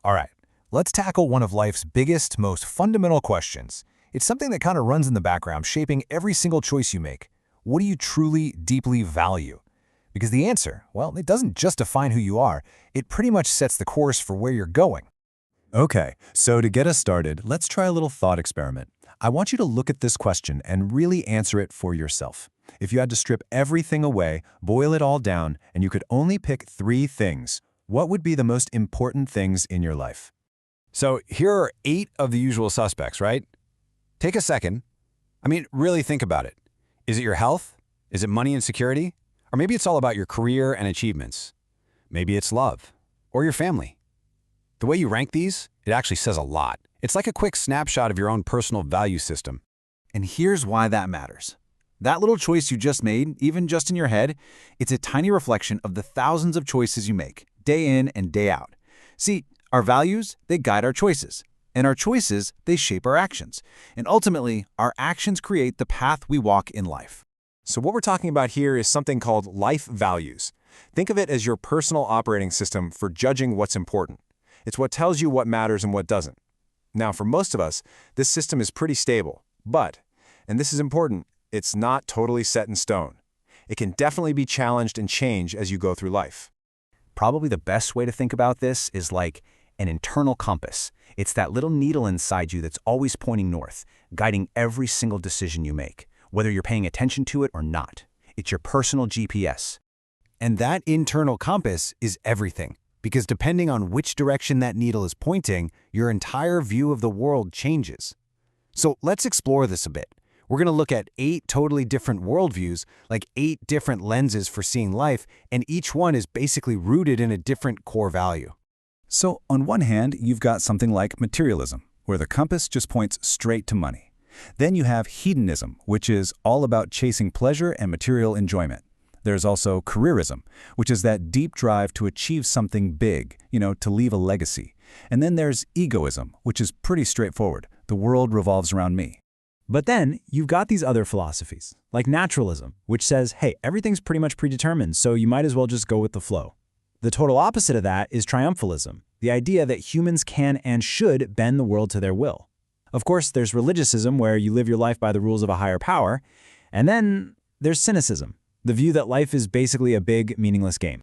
All right, let's tackle one of life's biggest, most fundamental questions. It's something that kind of runs in the background, shaping every single choice you make. What do you truly, deeply value? Because the answer, well, it doesn't just define who you are, it pretty much sets the course for where you're going. Okay, so to get us started, let's try a little thought experiment. I want you to look at this question and really answer it for yourself. If you had to strip everything away, boil it all down, and you could only pick 3 things, what would be the most important things in your life? So here are 8 of the usual suspects, right? Take a second. Really think about it. Is it your health? Is it money and security? Or maybe it's all about your career and achievements. Maybe it's love or your family. The way you rank these, it actually says a lot. It's like a quick snapshot of your own personal value system. And here's why that matters. That little choice you just made, even just in your head, it's a tiny reflection of the thousands of choices you make, day in and day out. See, our values, they guide our choices. And our choices, they shape our actions. And ultimately, our actions create the path we walk in life. So what we're talking about here is something called life values. Think of it as your personal operating system for judging what's important. It's what tells you what matters and what doesn't. Now, for most of us, this system is pretty stable, but, and this is important, it's not totally set in stone. It can definitely be challenged and change as you go through life. Probably the best way to think about this is like an internal compass. It's that little needle inside you that's always pointing north, guiding every single decision you make, whether you're paying attention to it or not. It's your personal GPS. And that internal compass is everything, because depending on which direction that needle is pointing, your entire view of the world changes. So let's explore this a bit. We're going to look at 8 totally different worldviews, like 8 different lenses for seeing life, and each one is basically rooted in a different core value. So on one hand, you've got something like materialism, where the compass just points straight to money. Then you have hedonism, which is all about chasing pleasure and material enjoyment. There's also careerism, which is that deep drive to achieve something big, to leave a legacy. And then there's egoism, which is pretty straightforward. The world revolves around me. But then you've got these other philosophies, like naturalism, which says, hey, everything's pretty much predetermined, so you might as well just go with the flow. The total opposite of that is triumphalism, the idea that humans can and should bend the world to their will. Of course, there's religiousism, where you live your life by the rules of a higher power. And then there's cynicism, the view that life is basically a big, meaningless game.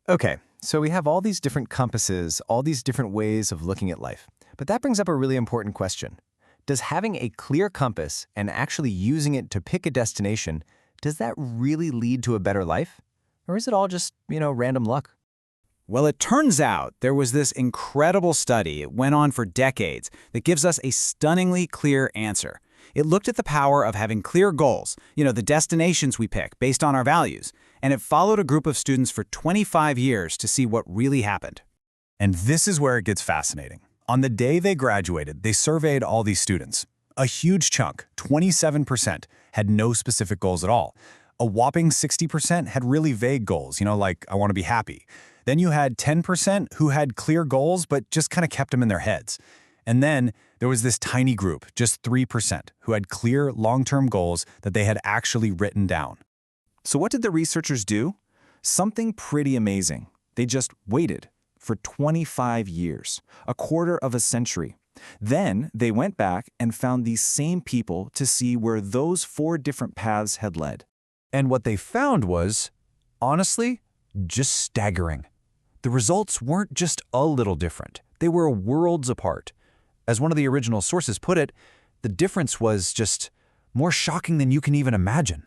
Okay, so we have all these different compasses, all these different ways of looking at life. But that brings up a really important question. Does having a clear compass and actually using it to pick a destination, does that really lead to a better life? Or is it all just, random luck? Well, it turns out there was this incredible study, it went on for decades, that gives us a stunningly clear answer. It looked at the power of having clear goals, the destinations we pick based on our values, and it followed a group of students for 25 years to see what really happened. And this is where it gets fascinating. On the day they graduated, they surveyed all these students. A huge chunk, 27%, had no specific goals at all. A whopping 60% had really vague goals, like, I want to be happy. Then you had 10% who had clear goals but just kind of kept them in their heads. And then there was this tiny group, just 3%, who had clear long-term goals that they had actually written down. So what did the researchers do? Something pretty amazing. They just waited for 25 years, a quarter of a century. Then they went back and found these same people to see where those 4 different paths had led. And what they found was, honestly, just staggering. The results weren't just a little different. They were worlds apart. As one of the original sources put it, the difference was just more shocking than you can even imagine.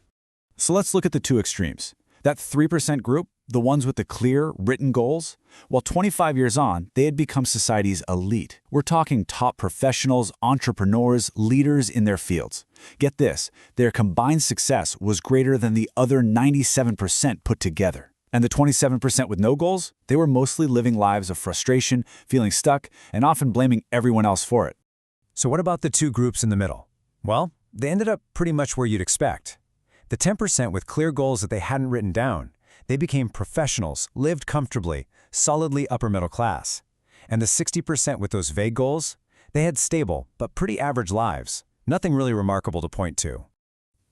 So let's look at the 2 extremes. That 3% group, the ones with the clear, written goals, well, 25 years on, they had become society's elite. We're talking top professionals, entrepreneurs, leaders in their fields. Get this, their combined success was greater than the other 97% put together. And the 27% with no goals, they were mostly living lives of frustration, feeling stuck, and often blaming everyone else for it. So what about the 2 groups in the middle? Well, they ended up pretty much where you'd expect. The 10% with clear goals that they hadn't written down, they became professionals, lived comfortably, solidly upper middle class. And the 60% with those vague goals, they had stable but pretty average lives, nothing really remarkable to point to.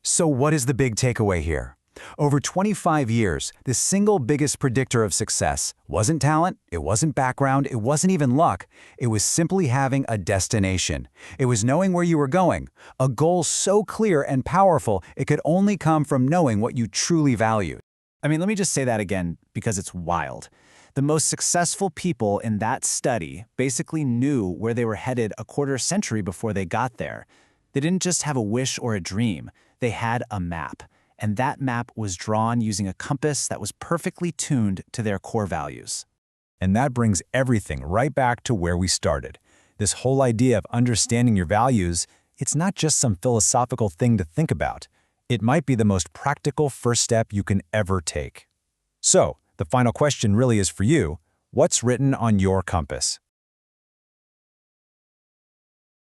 So what is the big takeaway here? Over 25 years, the single biggest predictor of success wasn't talent, it wasn't background, it wasn't even luck. It was simply having a destination. It was knowing where you were going, a goal so clear and powerful it could only come from knowing what you truly valued. I mean, let me just say that again because it's wild. The most successful people in that study basically knew where they were headed a quarter century before they got there. They didn't just have a wish or a dream, they had a map. And that map was drawn using a compass that was perfectly tuned to their core values. And that brings everything right back to where we started. This whole idea of understanding your values, it's not just some philosophical thing to think about. It might be the most practical first step you can ever take. So, the final question really is for you. What's written on your compass?